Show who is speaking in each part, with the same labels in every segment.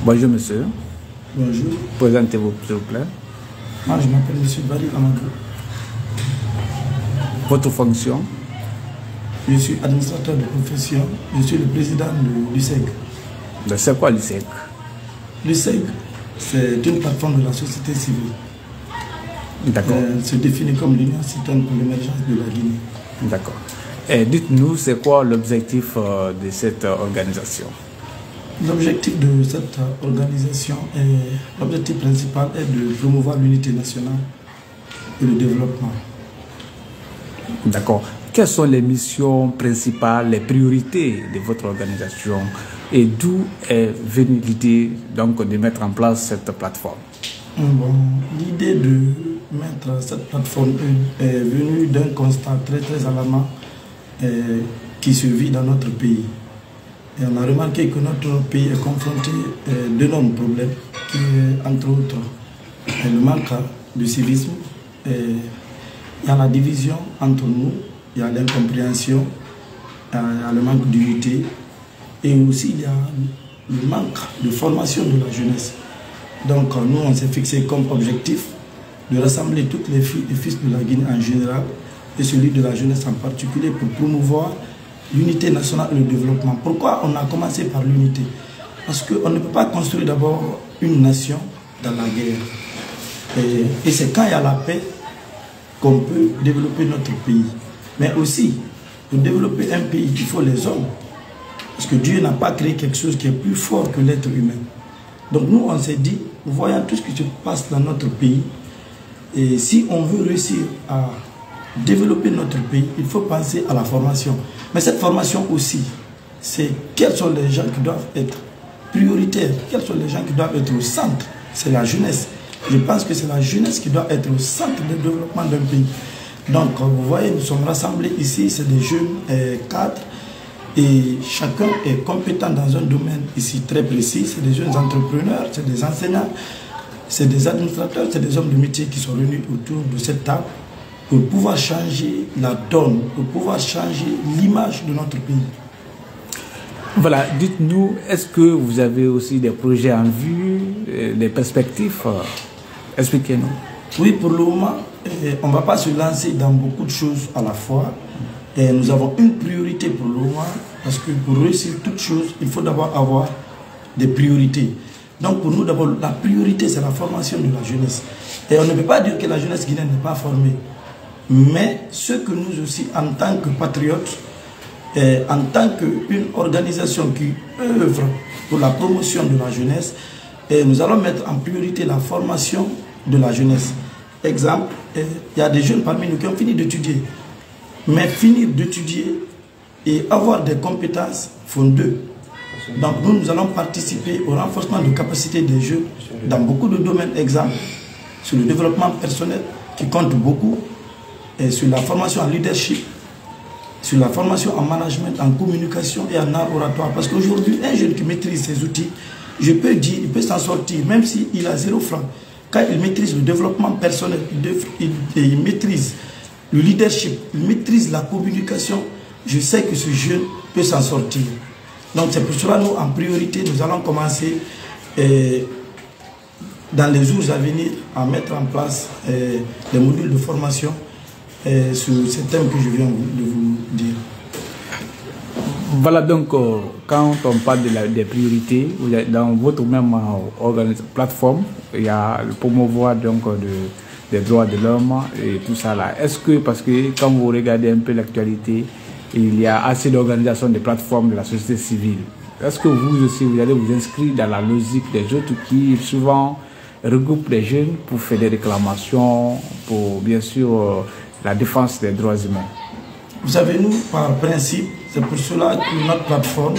Speaker 1: Bonjour monsieur.
Speaker 2: Bonjour.
Speaker 1: Présentez-vous s'il vous plaît.
Speaker 2: Moi je m'appelle monsieur Barry Amadou.
Speaker 1: Votre fonction?
Speaker 2: Je suis administrateur de profession. Je suis le président de l'USEG.
Speaker 1: C'est quoi l'USEG?
Speaker 2: L'USEG, c'est une plateforme de la société civile.
Speaker 1: D'accord.
Speaker 2: Elle se définit comme l'Union citoyenne pour l'émergence de la Guinée.
Speaker 1: D'accord. Et dites-nous, c'est quoi l'objectif de cette organisation?
Speaker 2: L'objectif de cette organisation, l'objectif principal est de promouvoir l'unité nationale et le développement.
Speaker 1: D'accord. Quelles sont les missions principales, les priorités de votre organisation et d'où est venue l'idée donc de mettre en place cette plateforme?
Speaker 2: Bon, l'idée de mettre cette plateforme est venue d'un constat très alarmant qui se vit dans notre pays. Et on a remarqué que notre pays est confronté à d'énormes problèmes, qui est entre autres le manque de civisme, il y a la division entre nous, il y a l'incompréhension, il y a le manque d'unité et aussi il y a le manque de formation de la jeunesse. Donc nous on s'est fixé comme objectif de rassembler toutes les filles et fils de la Guinée en général et celui de la jeunesse en particulier pour promouvoir l'unité nationale et le développement. Pourquoi on a commencé par l'unité? Parce qu'on ne peut pas construire d'abord une nation dans la guerre. Et c'est quand il y a la paix qu'on peut développer notre pays. Mais aussi, pour développer un pays, il faut les hommes. Parce que Dieu n'a pas créé quelque chose qui est plus fort que l'être humain. Donc nous, on s'est dit, voyant tout ce qui se passe dans notre pays, et si on veut réussir à développer notre pays, il faut penser à la formation. Mais cette formation aussi, c'est quels sont les gens qui doivent être prioritaires, quels sont les gens qui doivent être au centre. C'est la jeunesse. Je pense que c'est la jeunesse qui doit être au centre du développement d'un pays. Donc, vous voyez, nous sommes rassemblés ici, c'est des jeunes cadres et chacun est compétent dans un domaine ici très précis. C'est des jeunes entrepreneurs, c'est des enseignants, c'est des administrateurs, c'est des hommes de métier qui sont réunis autour de cette table pour pouvoir changer la donne, pour pouvoir changer l'image de notre pays.
Speaker 1: Voilà, dites-nous, est-ce que vous avez aussi des projets en vue, des perspectives? Expliquez-nous.
Speaker 2: Oui, pour le moment, on ne va pas se lancer dans beaucoup de choses à la fois. Et nous avons une priorité pour le moment, parce que pour réussir toute chose, il faut d'abord avoir des priorités. Donc pour nous, d'abord, la priorité, c'est la formation de la jeunesse. Et on ne peut pas dire que la jeunesse guinéenne n'est pas formée. Mais ce que nous aussi, en tant que patriotes, en tant qu'une organisation qui œuvre pour la promotion de la jeunesse, nous allons mettre en priorité la formation de la jeunesse. Exemple, il y a des jeunes parmi nous qui ont fini d'étudier. Mais finir d'étudier et avoir des compétences font deux. Donc nous allons participer au renforcement de capacités des jeunes dans beaucoup de domaines. Exemple, sur le développement personnel qui compte beaucoup, et sur la formation en leadership, sur la formation en management, en communication et en art oratoire. Parce qu'aujourd'hui, un jeune qui maîtrise ces outils, je peux dire, il peut s'en sortir, même s'il a 0 franc. Quand il maîtrise le développement personnel, il maîtrise le leadership, il maîtrise la communication, je sais que ce jeune peut s'en sortir. Donc c'est pour cela, nous, en priorité, nous allons commencer dans les jours à venir à mettre en place des modules de formation sur ces thèmes que je viens de vous dire.
Speaker 1: Voilà, donc quand on parle des priorités, dans votre même plateforme, il y a le promouvoir donc des droits de l'homme et tout ça là. Est-ce que, parce que quand vous regardez un peu l'actualité, il y a assez d'organisations, de plateformes de la société civile. Est-ce que vous aussi, vous allez vous inscrire dans la logique des autres qui souvent regroupent les jeunes pour faire des réclamations, pour bien sûr la défense des droits humains?
Speaker 2: Vous savez, nous, par principe, c'est pour cela que notre plateforme,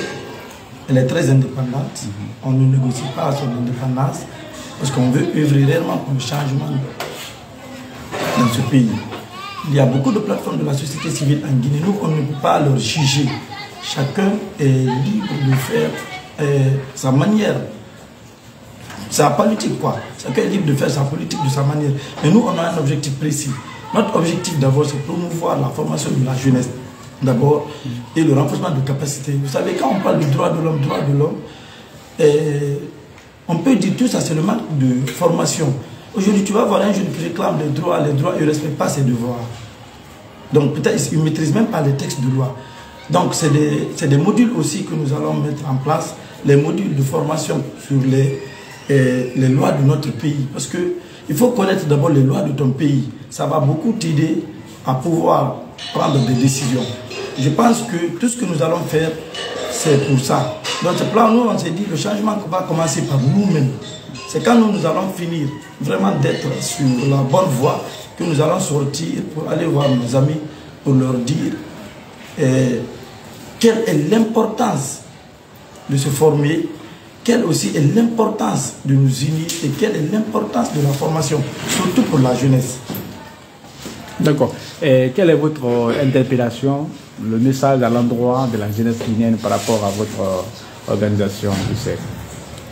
Speaker 2: elle est très indépendante. On ne négocie pas son indépendance parce qu'on veut œuvrer réellement pour le changement dans ce pays. Il y a beaucoup de plateformes de la société civile en Guinée. Nous, on ne peut pas leur juger. Chacun est libre de faire sa manière, sa politique, quoi. Chacun est libre de faire sa politique de sa manière. Mais nous, on a un objectif précis. Notre objectif d'abord, c'est promouvoir la formation de la jeunesse, d'abord, et le renforcement de capacités. Vous savez, quand on parle du droit de l'homme, On peut dire tout ça, c'est le manque de formation. Aujourd'hui, tu vas voir un jeune qui réclame les droits, il ne respecte pas ses devoirs. Donc peut-être qu'il ne maîtrise même pas les textes de loi. Donc c'est des modules aussi que nous allons mettre en place, les modules de formation sur les lois de notre pays. Parce qu'il faut connaître d'abord les lois de ton pays. Ça va beaucoup t'aider à pouvoir prendre des décisions. Je pense que tout ce que nous allons faire, c'est pour ça. Dans ce plan, nous, on s'est dit, le changement va commencer par nous-mêmes. C'est quand nous allons finir vraiment d'être sur la bonne voie que nous allons sortir pour aller voir nos amis, pour leur dire quelle est l'importance de se former, quelle aussi est l'importance de nous unir et quelle est l'importance de la formation, surtout pour la jeunesse.
Speaker 1: D'accord. Et quelle est votre interpellation, le message à l'endroit de la jeunesse guinéenne par rapport à votre organisation du CEF?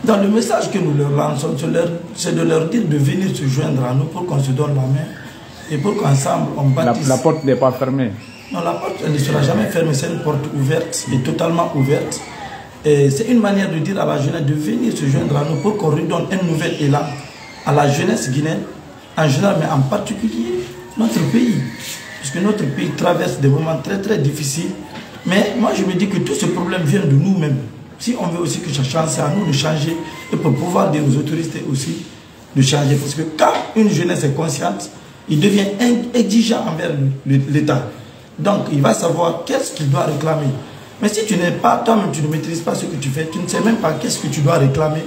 Speaker 2: Dans le message que nous leur lançons, c'est de leur dire de venir se joindre à nous pour qu'on se donne la main et pour qu'ensemble on bâtisse.
Speaker 1: La porte n'est pas fermée? Non,
Speaker 2: la porte elle ne sera jamais fermée, c'est une porte ouverte et totalement ouverte. C'est une manière de dire à la jeunesse de venir se joindre à nous pour qu'on redonne un nouvel élan à la jeunesse guinéenne en général, mais en particulier notre pays. Parce que notre pays traverse des moments très très difficiles. Mais moi je me dis que tout ce problème vient de nous-mêmes. Si on veut aussi que ça change, c'est à nous de changer et pour pouvoir dire aux autorités aussi de changer. Parce que quand une jeunesse est consciente, il devient exigeant envers l'État. Donc il va savoir qu'est-ce qu'il doit réclamer. Mais si tu n'es pas, toi-même tu ne maîtrises pas ce que tu fais, tu ne sais même pas qu'est-ce que tu dois réclamer.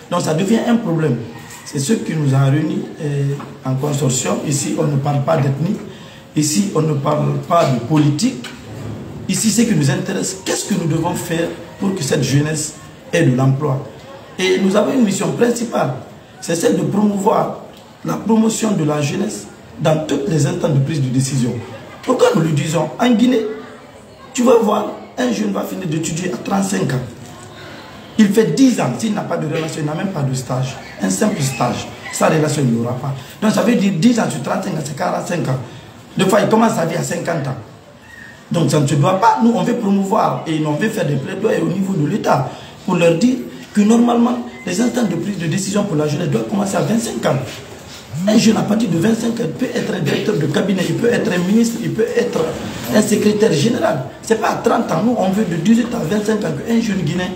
Speaker 2: Donc ça devient un problème. C'est ce qui nous a réunis en consortium. Ici on ne parle pas d'ethnie, ici on ne parle pas de politique. Ici, ce qui nous intéresse, qu'est-ce que nous devons faire pour que cette jeunesse ait de l'emploi. Et nous avons une mission principale, c'est celle de promouvoir la promotion de la jeunesse dans toutes les instants de prise de décision. Pourquoi nous le disons? En Guinée, tu vas voir, un jeune va finir d'étudier à 35 ans. Il fait 10 ans, s'il n'a pas de relation, il n'a même pas de stage. Un simple stage, sa relation, il n'aura pas. Donc ça veut dire 10 ans sur 35 ans, c'est 45 ans. Des fois, il commence sa vie à 50 ans. Donc ça ne se doit pas. Nous, on veut promouvoir et on veut faire des plaidoyers au niveau de l'État pour leur dire que normalement, les instants de prise de décision pour la jeunesse doivent commencer à 25 ans. Un jeune à partir de 25 ans, il peut être un directeur de cabinet, il peut être un ministre, il peut être un secrétaire général. Ce n'est pas à 30 ans. Nous, on veut de 18 à 25 ans qu'un jeune Guinéen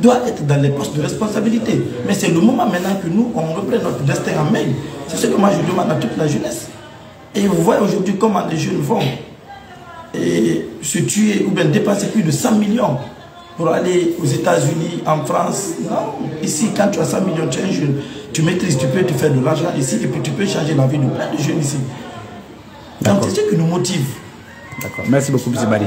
Speaker 2: doit être dans les postes de responsabilité. Mais c'est le moment maintenant que nous, on reprenne notre destin en main. C'est ce que moi, je demande à toute la jeunesse. Et vous voyez aujourd'hui comment les jeunes vont et se tuer ou bien dépenser plus de 100 millions pour aller aux États-Unis, en France. Non, ici, quand tu as 100 millions, tu es un jeune, tu maîtrises, tu peux te faire de l'argent ici et puis tu peux changer la vie de plein de jeunes ici. Donc c'est ce qui nous motive.
Speaker 1: D'accord. Merci beaucoup, M. Bari.